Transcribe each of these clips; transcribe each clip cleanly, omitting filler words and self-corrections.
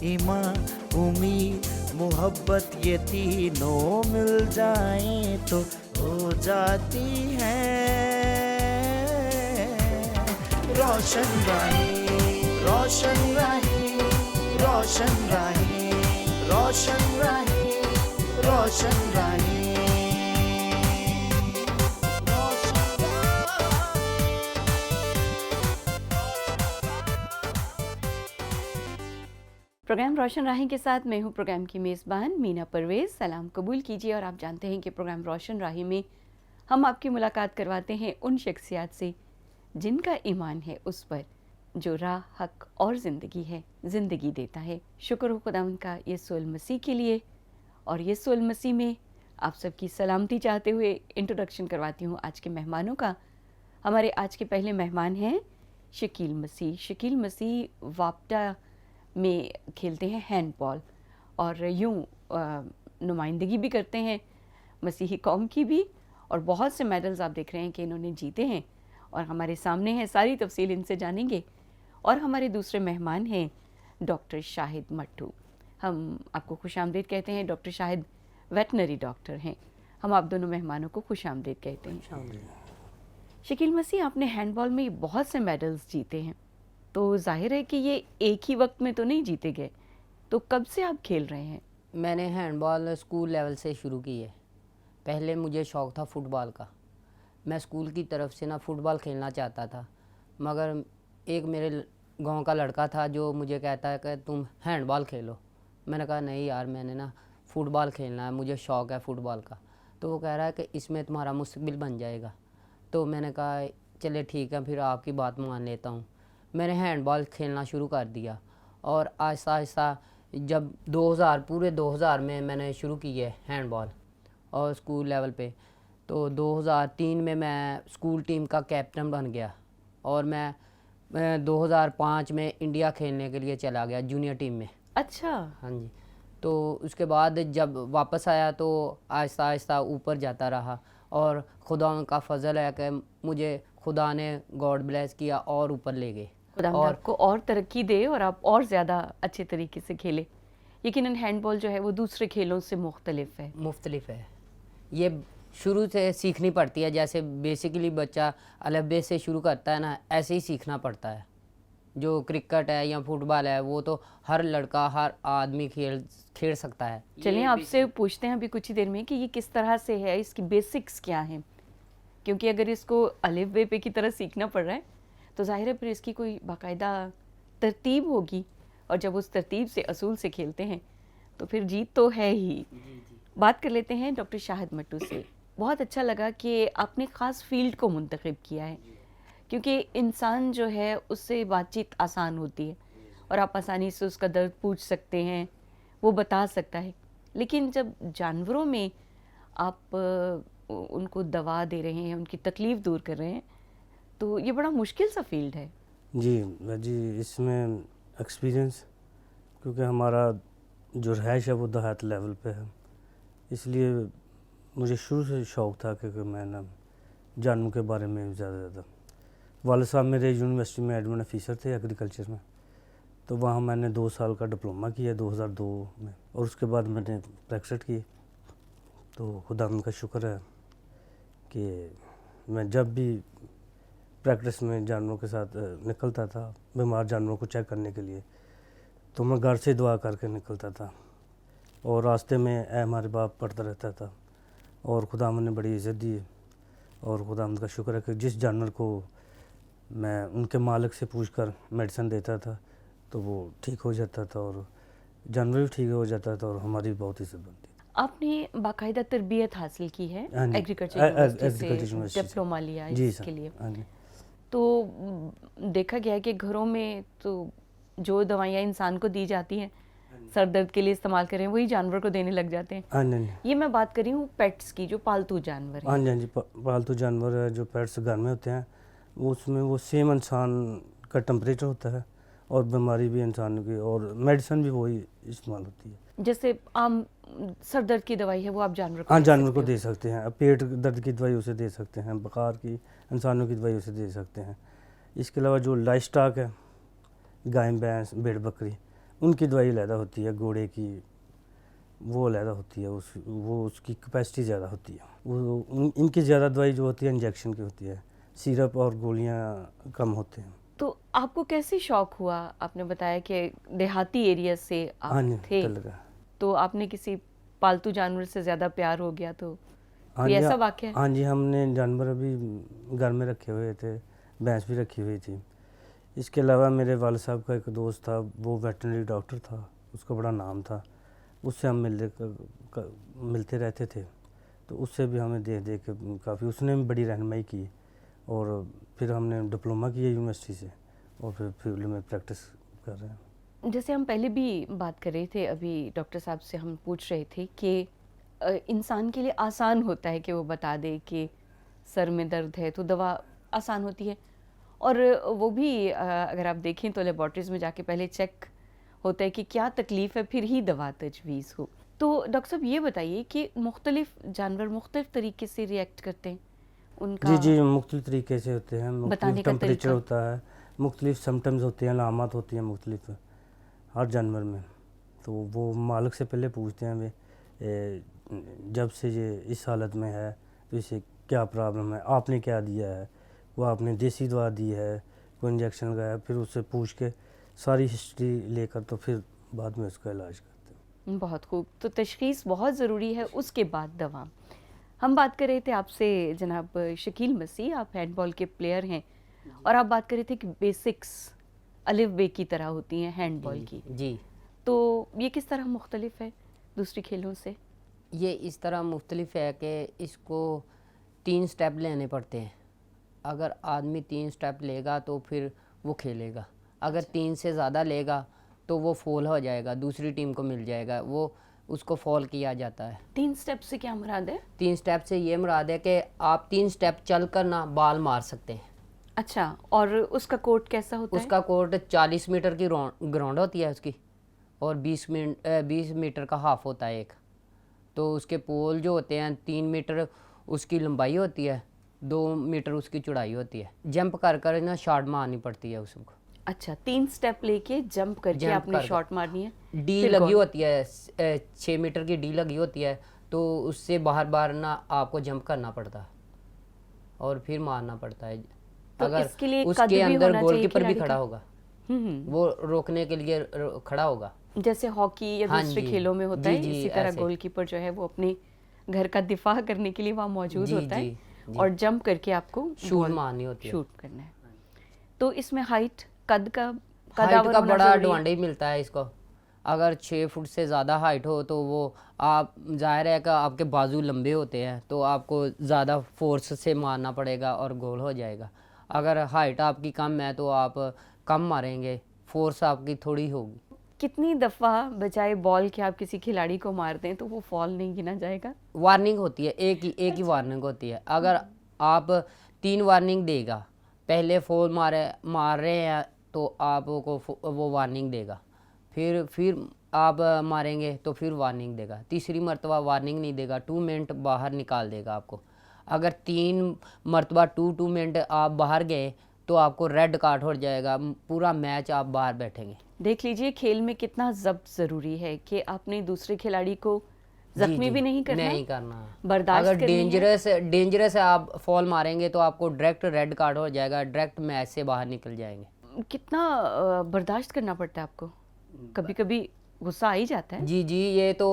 ईमान, उम्मीद, मोहब्बत ये तीनों मिल जाएं तो हो जाती है रोशन राहें, रोशन राहें, रोशन राहें, रोशन राहें, रोशन राहें। प्रोग्राम रोशन राही के साथ मैं हूं प्रोग्राम की मेज़बान मीना परवेज़। सलाम कबूल कीजिए। और आप जानते हैं कि प्रोग्राम रोशन राही में हम आपकी मुलाकात करवाते हैं उन शख्सियात से जिनका ईमान है उस पर जो राह, हक और ज़िंदगी है, ज़िंदगी देता है। शुक्र हो खुदावंद का यीशु मसीह के लिए। और यीशु मसीह में आप सबकी सलामती चाहते हुए इंट्रोडक्शन करवाती हूँ आज के मेहमानों का। हमारे आज के पहले मेहमान हैं शकील मसीह। शकील मसीह वापटा में खेलते हैं हैंडबॉल और यूं नुमाइंदगी भी करते हैं मसीही कौम की भी, और बहुत से मेडल्स आप देख रहे हैं कि इन्होंने जीते हैं और हमारे सामने हैं। सारी तफसील इनसे जानेंगे। और हमारे दूसरे मेहमान हैं डॉक्टर शाहिद मट्टू। हम आपको खुशामदीद कहते हैं। डॉक्टर शाहिद वेटनरी डॉक्टर हैं। हम आप दोनों मेहमानों को खुशामदीद कहते हैं। शकील मसीह, आपने हैंडबॉल में बहुत से मेडल्स जीते हैं, तो जाहिर है कि ये एक ही वक्त में तो नहीं जीते गए, तो कब से आप खेल रहे हैं? मैंने हैंडबॉल स्कूल लेवल से शुरू की है। पहले मुझे शौक़ था फुटबॉल का। मैं स्कूल की तरफ से ना फुटबॉल खेलना चाहता था, मगर एक मेरे गांव का लड़का था जो मुझे कहता है कि तुम हैंडबॉल खेलो। मैंने कहा नहीं यार, मैंने ना फ़ुटबॉल खेलना है, मुझे शौक़ है फ़ुटबॉल का। तो वो कह रहा है कि इसमें तुम्हारा मुस्तकबिल बन जाएगा। तो मैंने कहा चले ठीक है, फिर आपकी बात मान लेता हूँ। मैंने हैंडबॉल खेलना शुरू कर दिया और आहिस्ता आहिस्ता जब 2000 पूरे 2000 में मैंने शुरू की है हैंडबॉल और स्कूल लेवल पे, तो 2003 में मैं स्कूल टीम का कैप्टन बन गया और मैं 2005 में इंडिया खेलने के लिए चला गया जूनियर टीम में। अच्छा। हाँ जी। तो उसके बाद जब वापस आया तो आहिस्ता आहिस्ता ऊपर जाता रहा और खुदा का फजल है कि मुझे खुदा ने गॉड ब्लेस किया और ऊपर ले गए। खुदा आपको और तरक्की दे और आप और ज़्यादा अच्छे तरीके से खेले। यकीनन हैंडबॉल जो है वो दूसरे खेलों से मुख्तलिफ है। ये शुरू से सीखनी पड़ती है, जैसे बेसिकली बच्चा अलफ़बे से शुरू करता है ना, ऐसे ही सीखना पड़ता है। जो क्रिकेट है या फुटबॉल है वो तो हर लड़का हर आदमी खेल सकता है। चलिए आपसे पूछते हैं अभी कुछ ही देर में कि ये किस तरह से है, इसकी बेसिक्स क्या हैं, क्योंकि अगर इसको अलिफ बे पे की तरह सीखना पड़ रहा है तो जाहिर है फिर इसकी कोई बाकायदा तरतीब होगी, और जब उस तरतीब से असूल से खेलते हैं तो फिर जीत तो है ही। बात कर लेते हैं डॉक्टर शाहिद मट्टू से। बहुत अच्छा लगा कि आपने ख़ास फील्ड को मुंतखब किया है, क्योंकि इंसान जो है उससे बातचीत आसान होती है और आप आसानी से उसका दर्द पूछ सकते हैं, वो बता सकता है। लेकिन जब जानवरों में आप उनको दवा दे रहे हैं, उनकी तकलीफ़ दूर कर रहे हैं, तो ये बड़ा मुश्किल सा फील्ड है। जी, इसमें एक्सपीरियंस, क्योंकि हमारा जो रहायश है वो देहात लेवल पे है, इसलिए मुझे शुरू से शौक़ था कि मैं ना जानवरों के बारे में ज़्यादा वालिद साहब मेरे यूनिवर्सिटी में एडमिन ऑफिसर थे एग्रीकल्चर में, तो वहाँ मैंने 2 साल का डिप्लोमा किया 2002 में, और उसके बाद मैंने प्रैक्टिस की। तो खुदा का शुक्र है कि मैं जब भी प्रैक्टिस में जानवरों के साथ निकलता था, बीमार जानवरों को चेक करने के लिए, तो मैं घर से दुआ करके निकलता था और रास्ते में ऐ हमारे बाप पढ़ता रहता था, और खुदा ने बड़ी इज़्ज़त दी। और खुदा का शुक्र है कि जिस जानवर को मैं उनके मालिक से पूछकर मेडिसिन देता था तो वो ठीक हो जाता था और जानवर भी ठीक हो जाता था और हमारी बहुत इज़्ज़त बनती। आपने बाकायदा तरबियत हासिल की है एग्रीकल्चर यूनिवर्सिटी से, डिप्लोमा लिया इसके लिए। तो देखा गया है कि घरों में तो जो दवाइयाँ इंसान को दी जाती हैं सर दर्द के लिए इस्तेमाल करें, वही जानवर को देने लग जाते हैं। ये मैं बात कर रही हूँ पेट्स की, जो पालतू जानवर हैं। हाँ जी, पालतू जानवर है जो पेट्स घर में होते हैं, वो उसमें वो सेम इंसान का टेम्परेचर होता है और बीमारी भी इंसान की, और मेडिसिन भी वही इस्तेमाल होती है। जैसे आम सर दर्द की दवाई है वो आप जानवर को जानवर को दे सकते हैं। पेट दर्द की दवाई उसे दे सकते हैं, बुखार की इंसानों की दवाई उसे दे सकते हैं। इसके अलावा जो लाइफ स्टॉक है, गाय भैंस भेड़ बकरी, उनकी दवाई अलहदा होती है, घोड़े की वो अलहदा होती है, वो उसकी कैपेसिटी ज़्यादा होती है। इनकी ज़्यादा दवाई जो होती है इंजेक्शन की होती है, सिरप और गोलियां कम होते हैं। तो आपको कैसे शौक हुआ? आपने बताया कि देहाती एरिया से हाँ जी, आप थे, लगा। तो आपने किसी पालतू जानवर से ज़्यादा प्यार हो गया, तो हाँ कोई जी, ऐसा वाक़या? हाँ जी, हमने जानवर अभी घर में रखे हुए थे, भैंस भी रखी हुई थी। इसके अलावा मेरे वाले साहब का एक दोस्त था, वो वेटरनरी डॉक्टर था, उसका बड़ा नाम था, उससे हम मिलते रहते थे। तो उससे भी हमें देख देख के काफ़ी उसने भी बड़ी रहनुमाई की, और फिर हमने डिप्लोमा किया यूनिवर्सिटी से, और फिर फील्ड में प्रैक्टिस कर रहे हैं। जैसे हम पहले भी बात कर रहे थे, अभी डॉक्टर साहब से हम पूछ रहे थे कि इंसान के लिए आसान होता है कि वो बता दे कि सर में दर्द है तो दवा आसान होती है, और वो भी अगर आप देखें तो लेबॉर्ट्रीज़ में जाके पहले चेक होता है कि क्या तकलीफ़ है, फिर ही दवा तजवीज़ हो। तो डॉक्टर साहब ये बताइए कि मुख्तलिफ जानवर मुख्तलिफ तरीके से रिएक्ट करते हैं, उनका जी, मुख्तलिफ तरीके से होते हैं, बताने मुख्तलिफ का टेम्परेचर तरीका। होता है, मुख्तलिफ सिम्टम्स होते हैं, अलामत होती हैं मुख्तलिफ हर जानवर में। तो वो मालिक से पहले पूछते हैं, वे जब से ये इस हालत में है तो इसे क्या प्रॉब्लम है, आपने क्या दिया है, वो आपने देसी दवा दी है, कोई इंजेक्शन लगाया, फिर उससे पूछ के सारी हिस्ट्री लेकर तो फिर बाद में उसका इलाज करते हैं। बहुत खूब। तो तशख़ीस बहुत ज़रूरी है, उसके बाद दवा। हम बात कर रहे थे आपसे जनाब शकील मसीह, आप हैंडबॉल के प्लेयर हैं, और आप बात कर रहे थे कि बेसिक्स अलिफ बे की तरह होती हैं हैंडबॉल की, जी, तो ये किस तरह मुख्तलिफ है दूसरी खेलों से? ये इस तरह मुख्तलिफ है कि इसको 3 स्टेप लेने पड़ते हैं। अगर आदमी 3 स्टेप लेगा तो फिर वो खेलेगा, अगर 3 से ज़्यादा लेगा तो वो फॉल हो जाएगा, दूसरी टीम को मिल जाएगा, वो उसको फॉल किया जाता है। 3 स्टेप से क्या मुराद है? 3 स्टेप से ये मुराद है कि आप 3 स्टेप चल कर ना बाल मार सकते हैं। अच्छा, और उसका कोर्ट कैसा होता है? उसका कोर्ट 40 मीटर की ग्राउंड होती है उसकी, और 20 मीटर का हाफ होता है एक। तो उसके पोल जो होते हैं 3 मीटर उसकी लंबाई होती है, 2 मीटर उसकी चौड़ाई होती है। जंप कर कर ना शॉट मारनी पड़ती है उसको। अच्छा, 3 स्टेप लेके जंप करके जंप आपने कर- शॉट मारनी है। डी फिर लगी कौन? होती है, 6 मीटर की डी लगी होती है, तो उससे बाहर बाहर ना आपको जंप करना पड़ता है और फिर मारना पड़ता है। तो अगर इसके लिए कद उसके भी अंदर होना चाहिए गोलकीपर भी खिलाड़ी खड़ा का? होगा, हम्म, वो रोकने के लिए खड़ा होगा। जैसे हॉकी या हाँ दूसरे जी, खेलों में होता जी, है, जी, इसी तरह ऐसे। गोलकीपर जो है वो अपने घर का दिफा करने के लिए वहाँ मौजूद जी, होता है, जी, जी। और जंप करके आपको शूट बॉल मारनी होती है। शूट करना है। तो इसमें हाइट, कद का हाइट कदावर का होना बड़ा जरूरी है? एडवांटेज मिलता है इसको। अगर 6 फुट से ज़्यादा हाइट हो तो वो आप ज़ाहिर है कि आपके बाजू लंबे होते हैं तो आपको ज़्यादा फोर्स से मारना पड़ेगा और गोल हो जाएगा। अगर हाइट आपकी कम है तो आप कम मारेंगे, फोर्स आपकी थोड़ी होगी। कितनी दफ़ा बजाय बॉल के आप किसी खिलाड़ी को मार दें तो वो फॉल नहीं गिना जाएगा? वार्निंग होती है, एक ही वार्निंग होती है। अगर आप 3 वार्निंग देगा, पहले फोल मार रहे हैं तो आपको वो वार्निंग देगा, फिर आप मारेंगे तो फिर वार्निंग देगा, तीसरी मरतबा वार्निंग नहीं देगा, 2 मिनट बाहर निकाल देगा आपको। अगर 3 मरतबा 2 मिनट आप बाहर गए तो आपको रेड कार्ड हो जाएगा, पूरा मैच आप बाहर बैठेंगे। देख लीजिए खेल में कितना ज़ब्त ज़रूरी है कि आपने दूसरे खिलाड़ी को जी, जख्मी जी, भी नहीं करना, नहीं करना। बर्दाश्त अगर करनी है। डेंजरस आप फॉल मारेंगे तो आपको डायरेक्ट रेड कार्ड हो जाएगा, डायरेक्ट मैच से बाहर निकल जाएंगे। कितना बर्दाश्त करना पड़ता है आपको? कभी कभी गुस्सा आ ही जाता है। जी जी, ये तो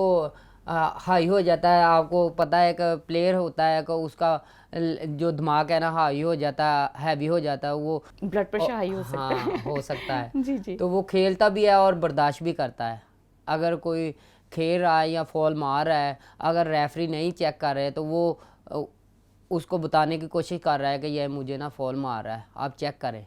हाई हो जाता है। आपको पता है कि प्लेयर होता है कि उसका जो दिमाग है ना हाई हो जाता है, हैवी हो जाता है, वो ब्लड प्रेशर हाई हो सकता है। हाँ, हो सकता है। जी जी। तो वो खेलता भी है और बर्दाश्त भी करता है। अगर कोई खेल रहा है या फॉल मार रहा है, अगर रेफरी नहीं चेक कर रहे तो वो उसको बताने की कोशिश कर रहा है कि यह मुझे ना फॉल मार रहा है, आप चेक करें,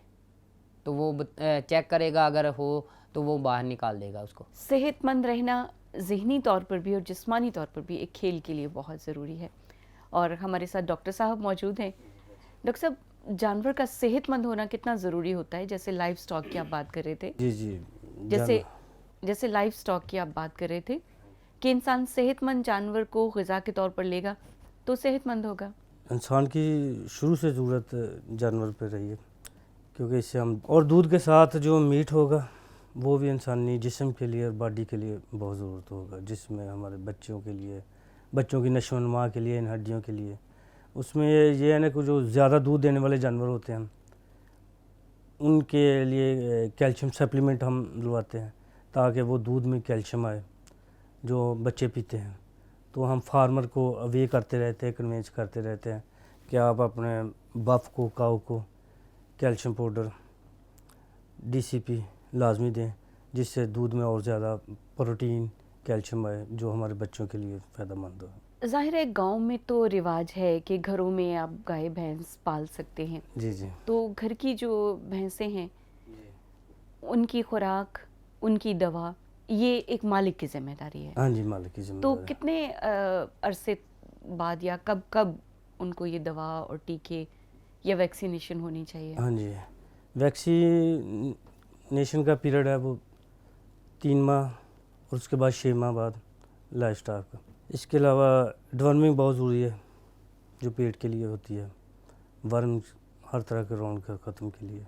तो वो चेक करेगा, अगर हो तो वो बाहर निकाल देगा उसको। सेहतमंद रहना ज़हनी तौर पर भी और जिस्मानी तौर पर भी एक खेल के लिए बहुत ज़रूरी है, और हमारे साथ डॉक्टर साहब मौजूद हैं। डॉक्टर साहब, जानवर का सेहतमंद होना कितना ज़रूरी होता है? जैसे लाइव स्टॉक की आप बात कर रहे थे, जी जी, जैसे लाइव स्टॉक की आप बात कर रहे थे कि इंसान सेहतमंद जानवर को ग़िज़ा के तौर पर लेगा तो सेहतमंद होगा। इंसान की शुरू से ज़रूरत जानवर पे रही है, क्योंकि इससे हम और दूध के साथ जो मीट होगा वो भी इंसानी जिस्म के लिए और बॉडी के लिए बहुत ज़रूरत होगा, जिसमें हमारे बच्चों के लिए, बच्चों की नशो नुमा के लिए, इन हड्डियों के लिए। उसमें ये है ना कि जो ज़्यादा दूध देने वाले जानवर होते हैं उनके लिए कैल्शियम सप्लीमेंट हम दिलवाते हैं ताकि वो दूध में कैल्शियम आए जो बच्चे पीते हैं। तो हम फार्मर को अवे करते रहते हैं, कन्वेंस करते रहते हैं कि आप अपने बफ को, काऊ को कैल्शियम पाउडर DCP लाजमी दें, जिससे दूध में और ज़्यादा प्रोटीन, कैल्शियम आए जो हमारे बच्चों के लिए फ़ायदेमंद हो। ज़ाहिर है गांव में तो रिवाज है कि घरों में आप गाय भैंस पाल सकते हैं, जी जी तो घर की जो भैंसें हैं उनकी खुराक, उनकी दवा, ये एक मालिक की जिम्मेदारी है। हाँ जी, मालिक की तो जिम्मेदारी। कितने अरसे बाद या कब कब उनको ये दवा और टीके या वैक्सीनेशन होनी चाहिए? हाँ जी, वैक्सीनेशन का पीरियड है वो 3 माह और उसके बाद 6 माह बाद लाइफ स्टॉक का। इसके अलावा डिवर्मिंग बहुत ज़रूरी है जो पेट के लिए होती है, वर्म हर तरह के रौन का ख़त्म के लिए।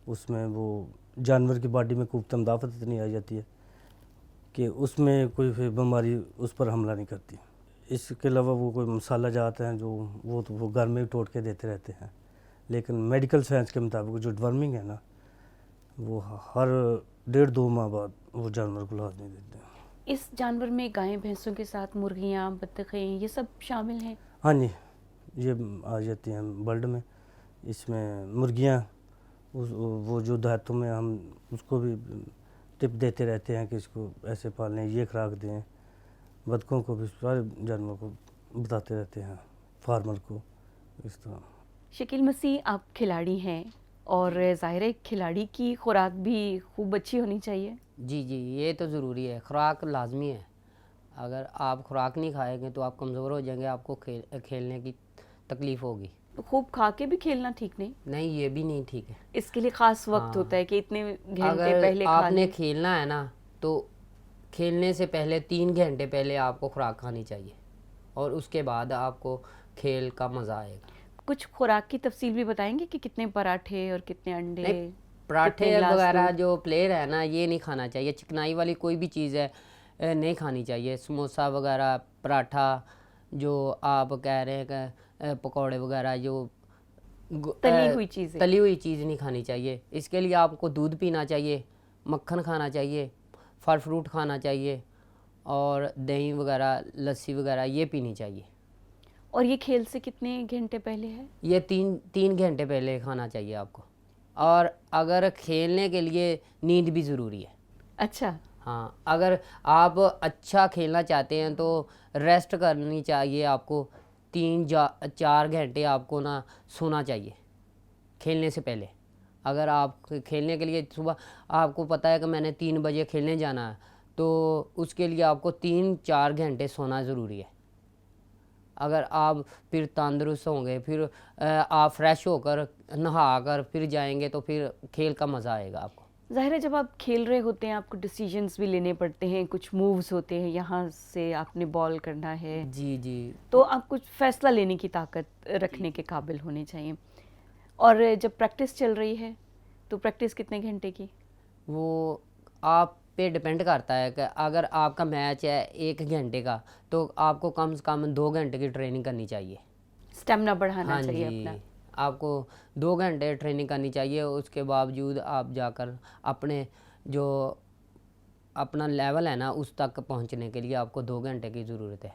उसमें वो जानवर की बॉडी में कोई तमदाफत इतनी आ जाती है कि उसमें कोई फिर बीमारी उस पर हमला नहीं करती। इसके अलावा वो कोई मसाला जाते हैं जो वो घर में टोट के देते रहते हैं, लेकिन मेडिकल साइंस के मुताबिक जो डिवर्मिंग है ना वो हर 1.5-2 माह बाद वो जानवर को लाजमी देते हैं। इस जानवर में गायें भैंसों के साथ मुर्गियाँ, बत्तखें, ये सब शामिल हैं? हाँ जी, ये आ जाती हैं बर्ड में। इसमें मुर्गियाँ वो जो देहातों में हम उसको भी टिप देते रहते हैं कि इसको ऐसे पालने, ये खुराक दें। बतखों को भी, सारे जानवरों को बताते रहते हैं फार्मर को इस तरह। शकील मसीह, आप खिलाड़ी हैं और ज़ाहिर है खिलाड़ी की खुराक भी खूब अच्छी होनी चाहिए। जी जी, ये तो ज़रूरी है, खुराक लाजमी है। अगर आप खुराक नहीं खाएंगे तो आप कमज़ोर हो जाएंगे, आपको खेलने की तकलीफ़ होगी। तो खूब खा के भी खेलना ठीक नहीं? नहीं, ये भी नहीं ठीक है। इसके लिए ख़ास वक्त हाँ। होता है कि इतने घंटे अगर पहले खा आपने लें। खेलना है ना तो खेलने से पहले 3 घंटे पहले आपको खुराक खानी चाहिए और उसके बाद आपको खेल का मज़ा आएगा। कुछ खुराक की तफसील भी बताएंगे कि कितने पराठे और कितने अंडे? नहीं, पराठे कितने गिलास वगैरह दूध? जो प्लेयर है ना, ये नहीं खाना चाहिए। चिकनाई वाली कोई भी चीज़ है नहीं खानी चाहिए। समोसा वगैरह, पराठा जो आप कह रहे हैं कि पकौड़े वगैरह, जो तली हुई चीज़ें? तली हुई चीज़ नहीं खानी चाहिए। इसके लिए आपको दूध पीना चाहिए, मक्खन खाना चाहिए, फल फ्रूट खाना चाहिए और दही वगैरह, लस्सी वगैरह ये पीनी चाहिए। और ये खेल से कितने घंटे पहले है? ये 3 घंटे पहले खाना चाहिए आपको। और अगर खेलने के लिए नींद भी ज़रूरी है। अच्छा। हाँ, अगर आप अच्छा खेलना चाहते हैं तो रेस्ट करनी चाहिए आपको। 3-4 घंटे आपको ना सोना चाहिए खेलने से पहले। अगर आप खेलने के लिए सुबह आपको पता है कि मैंने 3 बजे खेलने जाना है, तो उसके लिए आपको 3-4 घंटे सोना ज़रूरी है। अगर आप फिर तंदुरुस्त होंगे, फिर आप फ्रेश होकर नहा कर फिर जाएंगे तो फिर खेल का मज़ा आएगा आपको। ज़ाहिर है जब आप खेल रहे होते हैं आपको डिसीजंस भी लेने पड़ते हैं, कुछ मूव्स होते हैं, यहाँ से आपने बॉल करना है, जी जी। तो आप कुछ फैसला लेने की ताकत रखने के काबिल होने चाहिए। और जब प्रैक्टिस चल रही है तो प्रैक्टिस कितने घंटे की? वो आप पे डिपेंड करता है कि अगर आपका मैच है 1 घंटे का तो आपको कम से कम 2 घंटे की ट्रेनिंग करनी चाहिए। स्टेमिना बढ़ाना हाँ चाहिए जी, अपना। आपको 2 घंटे ट्रेनिंग करनी चाहिए। उसके बावजूद आप जाकर अपने जो अपना लेवल है ना उस तक पहुंचने के लिए आपको 2 घंटे की ज़रूरत है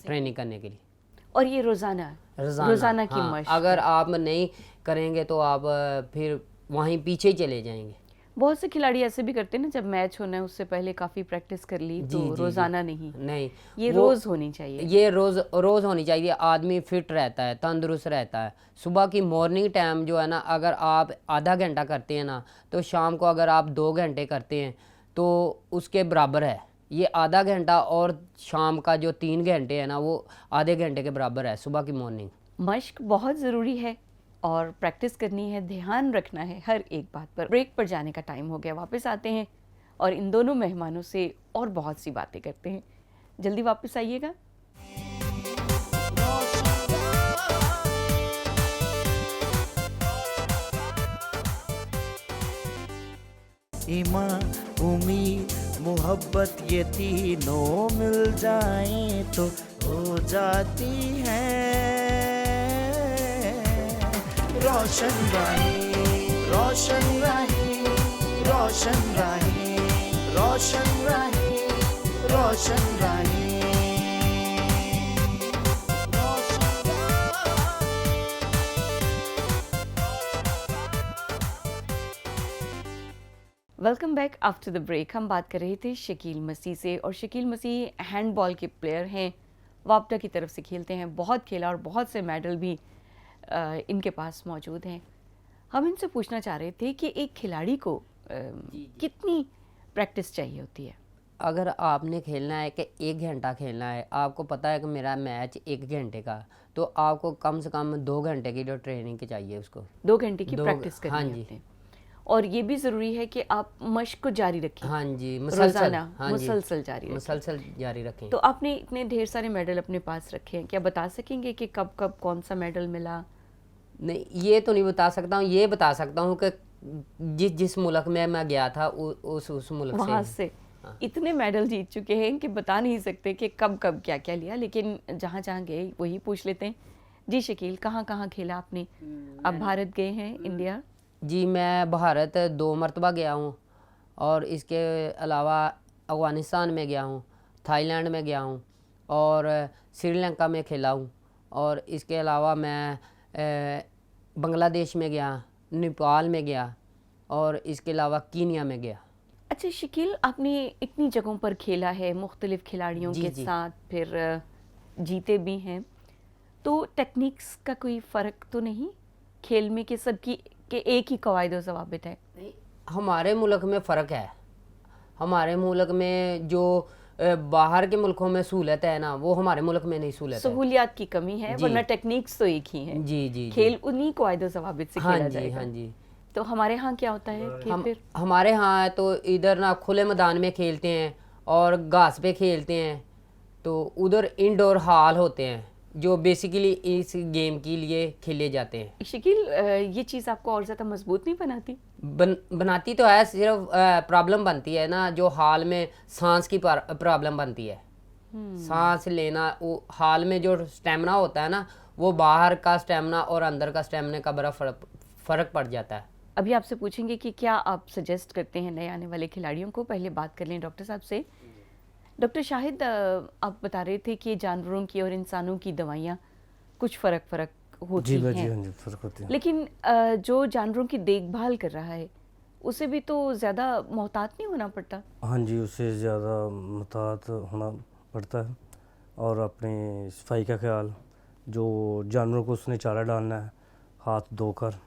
ट्रेनिंग करने के लिए। और ये रोज़ाना की हाँ, मशक? अगर आप नहीं करेंगे तो आप फिर वहीं पीछे ही चले जाएंगे। बहुत से खिलाड़ी ऐसे भी करते हैं ना, जब मैच होना है उससे पहले काफ़ी प्रैक्टिस कर ली, जी, तो जी, जी। रोज़ाना नहीं, नहीं, ये वो- रोज़ होनी चाहिए। ये रोज़ होनी चाहिए। आदमी फिट रहता है, तंदुरुस्त रहता है। सुबह की मॉर्निंग टाइम जो है ना, अगर आप आधा घंटा करते हैं ना तो शाम को अगर आप 2 घंटे करते हैं तो उसके बराबर है। ये आधा घंटा और शाम का जो 3 घंटे है ना वो आधे घंटे के बराबर है सुबह की मॉर्निंग। मश्क बहुत ज़रूरी है और प्रैक्टिस करनी है, ध्यान रखना है हर एक बात पर। ब्रेक पर जाने का टाइम हो गया, वापस आते हैं और इन दोनों मेहमानों से और बहुत सी बातें करते हैं। जल्दी वापस आइएगा। ईमा उम्मीद मोहब्बत ये तीनों मिल जाएं तो हो जाती है रोशन राहें, रोशन राहें, रोशन राहें, रोशन राहें, रोशन राहें, रोशन राहें। Welcome back after the break. हम बात कर रहे थे शकील मसीह से, और शकील मसीह हैंडबॉल के प्लेयर हैं, वापडा की तरफ से खेलते हैं, बहुत खेला और बहुत से मेडल भी इनके पास मौजूद हैं। हम इनसे पूछना चाह रहे थे कि एक खिलाड़ी को कितनी प्रैक्टिस चाहिए होती है? अगर आपने खेलना है कि 1 घंटा खेलना है, आपको पता है कि मेरा मैच 1 घंटे का, तो आपको कम से कम 2 घंटे की जो ट्रेनिंग की चाहिए उसको। 2 घंटे की दो- प्रैक्टिस करनी हाँ है जी। आपने। और ये भी ज़रूरी है कि आप मश्क को जारी रखें। हाँ जी, रोज़ाना हाँ जी, मुसलसल जारी रखें। मुसलसल जारी रखें। तो आपने इतने ढेर सारे मेडल अपने पास रखे हैं, क्या बता सकेंगे कि कब कब कौन सा मेडल मिला? नहीं, ये तो नहीं बता सकता हूँ। ये बता सकता हूँ कि जिस जिस मुल्क में मैं गया था उस मुल्क वहाँ से। से इतने मेडल जीत चुके हैं कि बता नहीं सकते कि कब कब क्या क्या लिया, लेकिन जहाँ जहाँ गए वही पूछ लेते हैं। जी शकील, कहाँ कहाँ खेला आपने? आप भारत गए हैं, इंडिया? जी, मैं भारत 2 मरतबा गया हूँ, और इसके अलावा अफ़गानिस्तान में गया हूँ, थाईलैंड में गया हूँ, और श्रीलंका में खेला हूँ, और इसके अलावा मैं बांग्लादेश में गया, नेपाल में गया, और इसके अलावा कीनिया में गया। अच्छा शकील, आपने इतनी जगहों पर खेला है, मुख्तलिफ खिलाड़ियों जी, के जी। साथ, फिर जीते भी हैं, तो टेक्निक्स का कोई फ़र्क तो नहीं खेल में कि सबकी के एक ही कवायद व ज़वाबित है? हमारे मुल्क में फ़र्क है। हमारे मुल्क में जो बाहर के मुल्कों में सहूलत है ना, वो हमारे मुल्क में नहीं सहूलत है। सहूलियात की कमी है, जी। वरना टेक्निक्स तो एक ही हैं। जी, जी, जी। खेल उन्हीं कवायद व ज़वाबित से हाँ खेला जी, जाएगा। हाँ जी। तो हमारे यहाँ क्या होता है कि फिर हमारे यहाँ है तो इधर ना खुले मैदान में खेलते हैं और घास पे खेलते हैं, तो उधर इंडोर हॉल होते हैं जो बेसिकली इस गेम के लिए खेले जाते हैं। शकील, ये चीज़ आपको और ज़्यादा मजबूत नहीं बनाती? बनाती तो है, सिर्फ प्रॉब्लम बनती है ना, जो हाल में सांस की प्रॉब्लम बनती है। सांस लेना, वो हाल में जो स्टेमिना होता है ना, वो बाहर का स्टेमिना और अंदर का स्टेमिना का बड़ा फ़र्क पड़ जाता है। अभी आपसे पूछेंगे कि क्या आप सजेस्ट करते हैं नए आने वाले खिलाड़ियों को। पहले बात कर लें डॉक्टर साहब से। डॉक्टर शाहिद, आप बता रहे थे कि जानवरों की और इंसानों की दवाइयाँ कुछ फ़र्क होती जी हैं, जी, हाँ जी, फ़र्क होती है। लेकिन जो जानवरों की देखभाल कर रहा है उसे भी तो ज़्यादा मोहतात नहीं होना पड़ता? हाँ जी, उससे ज़्यादा मुहतात होना पड़ता है, और अपनी सफाई का ख्याल, जो जानवरों को उसने चारा डालना है, हाथ धोकर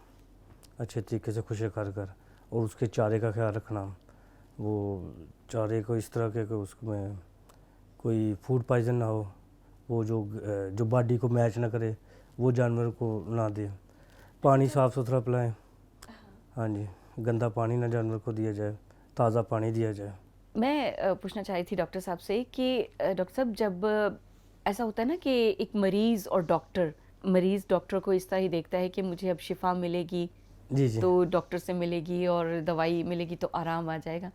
अच्छे तरीके से खुशक कर कर, और उसके चारे का ख्याल रखना। वो चारे को इस तरह के कि उसमें कोई फूड पॉइजन ना हो, वो जो बॉडी को मैच ना करे वो जानवर को ना दे। पानी साफ़ सुथरा पिलाएं। हाँ जी, गंदा पानी ना जानवर को दिया जाए, ताज़ा पानी दिया जाए। मैं पूछना चाह रही थी डॉक्टर साहब से कि डॉक्टर साहब, जब ऐसा होता है ना कि एक मरीज़ और मरीज़ डॉक्टर को इस तरह ही देखता है कि मुझे अब शिफा मिलेगी, जी जी, तो डॉक्टर से मिलेगी और दवाई मिलेगी तो आराम आ जाएगा,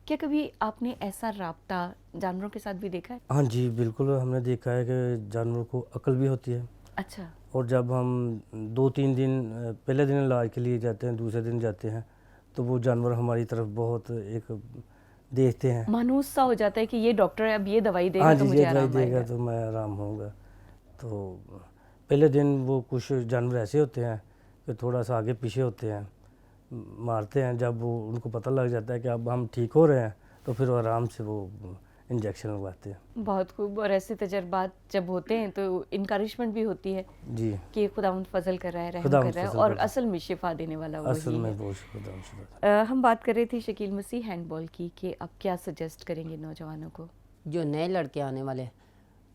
क्या कभी आपने ऐसा राब्ता जानवरों के साथ भी देखा है? हाँ जी, बिल्कुल हमने देखा है कि जानवर को अक्ल भी होती है, अच्छा। और जब हम 2-3 दिन पहले दिन इलाज के लिए जाते हैं, दूसरे दिन जाते हैं, तो वो जानवर हमारी तरफ बहुत एक देखते हैं। मानूस सा हो जाता है कि ये डॉक्टर है, अब ये दवाई हाँ देगा तो जी, मुझे ये दवाई आराम देगा आएगा। तो मैं आराम होऊंगा। तो पहले दिन वो कुछ जानवर ऐसे होते हैं कि थोड़ा सा आगे पीछे होते हैं, मारते हैं। जब वो उनको पता लग जाता है कि अब हम ठीक हो रहे हैं, तो फिर वो आराम से वो इंजेक्शन लगवाते हैं। बहुत खूब। और ऐसे तजुर्बात जब होते हैं तो इनकरेजमेंट भी होती है जी, कि खुदावंद फजल कर रहा है, रहम खुदावंद कर रहा है, फजल और कर रहा है। असल में शिफा देने वाला असल वही में है। वो खुदा से हम बात कर रहे थे शकील मसीह हैंडबॉल की, कि अब क्या सजेस्ट करेंगे नौजवानों को? जो नए लड़के आने वाले,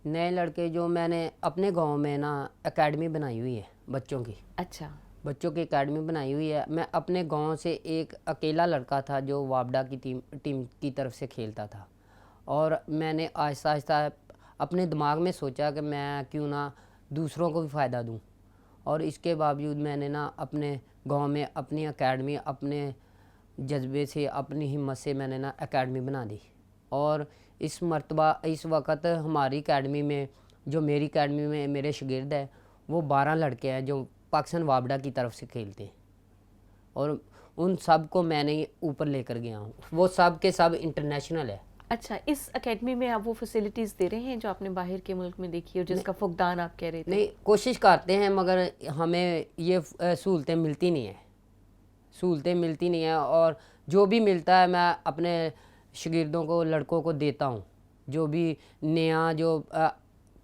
नए लड़के, जो मैंने अपने गांव में ना एकेडमी बनाई हुई है बच्चों की, अच्छा। बच्चों की एकेडमी बनाई हुई है। मैं अपने गांव से एक अकेला लड़का था जो वापडा की टीम की तरफ से खेलता था, और मैंने आहिस्ता आहिस्ता अपने दिमाग में सोचा कि मैं क्यों ना दूसरों को भी फ़ायदा दूं, और इसके बावजूद मैंने ना अपने गांव में अपनी एकेडमी अपने जज्बे से, अपनी हिम्मत से मैंने ना एकेडमी बना दी। और इस वक्त हमारी एकेडमी में, जो मेरी एकेडमी में मेरे शागिर्द हैं, वो 12 लड़के हैं जो पाकिस्तान वाबडा की तरफ से खेलते हैं, और उन सब को मैंने ऊपर लेकर गया हूँ। वो सब के सब इंटरनेशनल है। अच्छा, इस एकेडमी में आप वो फैसिलिटीज़ दे रहे हैं जो आपने बाहर के मुल्क में देखी और जिसका फुकदान आप कह रहे थे? नहीं, कोशिश करते हैं, मगर हमें ये सहूलतें मिलती नहीं है। और जो भी मिलता है मैं अपने शागिर्दों को, लड़कों को देता हूँ। जो भी नया जो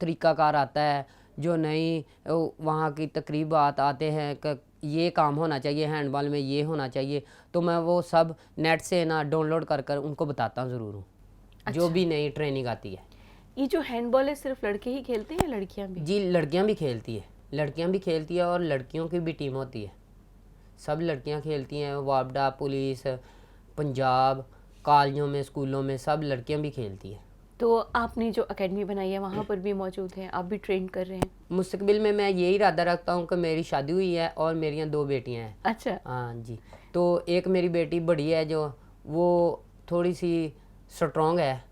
तरीक़ाकार आता है, जो नई वहाँ की तकरीबात आते हैं कि ये काम होना चाहिए, हैंडबॉल में ये होना चाहिए, तो मैं वो सब नेट से ना डाउनलोड कर उनको बताता ज़रूर हूँ। जो भी नई ट्रेनिंग आती है। ये जो हैंडबॉल है सिर्फ लड़के ही खेलते हैं या लड़कियां भी? जी, लड़कियां भी खेलती है और लड़कियों की भी टीम होती है। सब लड़कियां खेलती हैं। वाबडा, पुलिस, पंजाब, कॉलेजों में, स्कूलों में सब लड़कियां भी खेलती हैं। तो आपने जो एकेडमी बनाई है वहाँ पर भी मौजूद हैं, आप भी ट्रेन कर रहे हैं? मुस्तकबिल में मैं यही इरादा रखता हूँ कि मेरी शादी हुई है और मेरी 2 बेटियाँ हैं। अच्छा। हाँ जी। तो एक मेरी बेटी बड़ी है, जो वो थोड़ी सी स्ट्रॉन्ग है,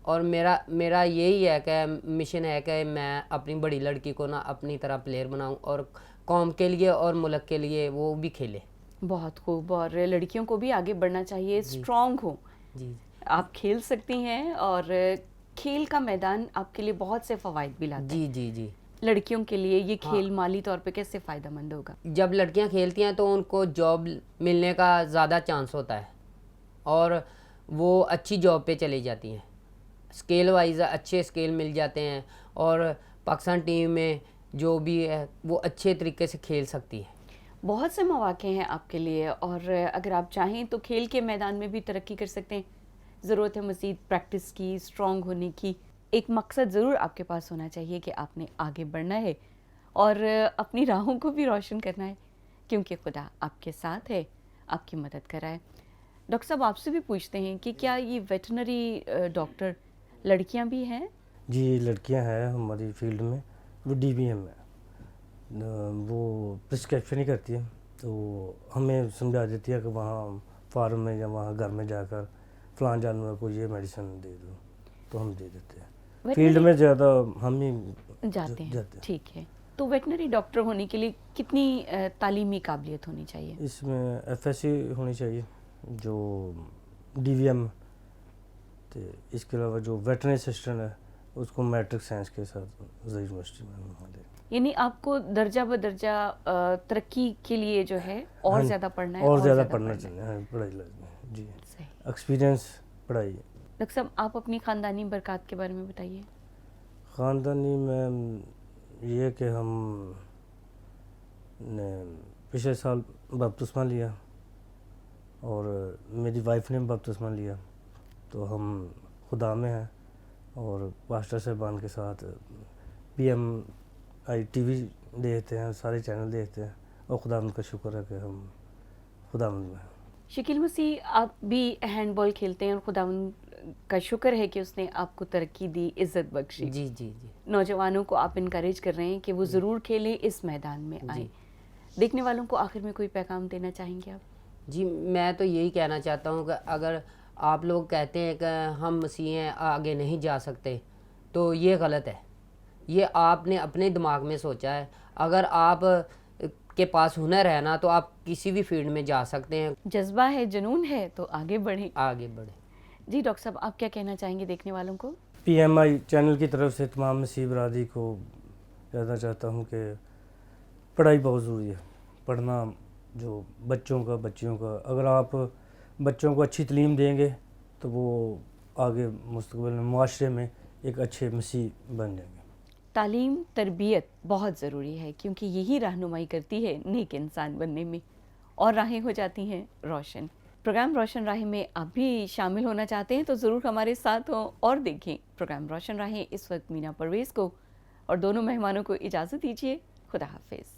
और मेरा यही है कि मिशन है कि मैं अपनी बड़ी लड़की को ना अपनी तरह प्लेयर बनाऊं और कौम के लिए और मुल्क के लिए वो भी खेले। बहुत खूब। और लड़कियों को भी आगे बढ़ना चाहिए, स्ट्रॉन्ग हो। जी, आप खेल सकती हैं और खेल का मैदान आपके लिए बहुत से फ़वाइद भी लाता है। जी। लड़कियों के लिए ये खेल माली तौर पे कैसे फ़ायदेमंद होगा? जब लड़कियां खेलती हैं तो उनको जॉब मिलने का ज़्यादा चांस होता है, और वो अच्छी जॉब पे चली जाती हैं। स्केल वाइज अच्छे स्केल मिल जाते हैं, और पाकिस्तान टीम में जो भी है वो अच्छे तरीके से खेल सकती है। बहुत से मौके हैं आपके लिए, और अगर आप चाहें तो खेल के मैदान में भी तरक्की कर सकते हैं। ज़रूरत है मज़ीद प्रैक्टिस की, स्ट्रॉन्ग होने की। एक मकसद ज़रूर आपके पास होना चाहिए कि आपने आगे बढ़ना है और अपनी राहों को भी रोशन करना है, क्योंकि खुदा आपके साथ है, आपकी मदद कर रहा है। डॉक्टर साहब, आपसे भी पूछते हैं कि क्या ये वेटनरी डॉक्टर लड़कियां भी हैं? जी, लड़कियां हैं हमारी फील्ड में। वो DVM है, वो प्रिस्क्रिप्शन ही करती है, तो हमें समझा देती है कि वहाँ फार्म में या वहाँ घर में जाकर फ़लाँ जानवर को ये मेडिसिन दे दो, तो हम दे देते हैं। फील्ड में ज़्यादा हम ही जाते हैं। ठीक है। तो वेटनरी डॉक्टर होने के लिए कितनी तालीमी काबिलियत होनी चाहिए? इसमें FSC होनी चाहिए, जो DVM, तो इसके अलावा जो वेटनरी असिस्टेंट है उसको मैट्रिक साइंस के साथ यूनिवर्सिटी में हमारे। यानी आपको दर्जा बदर्जा तरक्की के लिए जो है और ज़्यादा पढ़ना है और ज़्यादा पढ़ना चाहिए पढ़ाई में। जी, एक्सपीरियंस पढ़ाई। डॉक्टर साहब, आप अपनी ख़ानदानी बरक़ात के बारे में बताइए। ख़ानदानी में ये कि हम ने पिछले साल बपतिस्मा लिया और मेरी वाइफ ने बपतिस्मा लिया, तो हम खुदा में हैं और पास्टर साहबान के साथ PMI TV देखते हैं, सारे चैनल देखते हैं, और खुदा का शुक्र है कि हम खुदा में हैं। शकील मसीह, आप भी हैंडबॉल खेलते हैं और खुदा का शुक्र है कि उसने आपको तरक्की दी, इज़्ज़त बख्शी। जी। नौजवानों को आप इनकरेज कर रहे हैं कि वो ज़रूर खेलें, इस मैदान में आए। देखने वालों को आखिर में कोई पैगाम देना चाहेंगे आप? जी, मैं तो यही कहना चाहता हूँ कि अगर आप लोग कहते हैं कि हम मसीह हैं, आगे नहीं जा सकते, तो ये गलत है। ये आपने अपने दिमाग में सोचा है। अगर आप के पास हुनर है ना, तो आप किसी भी फील्ड में जा सकते हैं। जज्बा है, जुनून है, तो आगे बढ़ें। जी डॉक्टर साहब, आप क्या कहना चाहेंगे देखने वालों को? PMI चैनल की तरफ से तमाम मसीह बरादरी को कहना चाहता हूँ कि पढ़ाई बहुत ज़रूरी है। पढ़ना जो बच्चों का, अगर आप बच्चों को अच्छी तालीम देंगे तो वो आगे मुस्तक़बिल में मुआशरे में एक अच्छे मसीह बन जाएंगे। तालीम, तरबियत बहुत ज़रूरी है, क्योंकि यही रहनुमाई करती है नेक इंसान बनने में, और राहें हो जाती हैं रोशन। प्रोग्राम रोशन राहें में आप भी शामिल होना चाहते हैं तो ज़रूर हमारे साथ हों और देखें प्रोग्राम रोशन राहें। इस वक्त मीना परवेज़ को और दोनों मेहमानों को इजाज़त दीजिए। खुदा हाफिज़।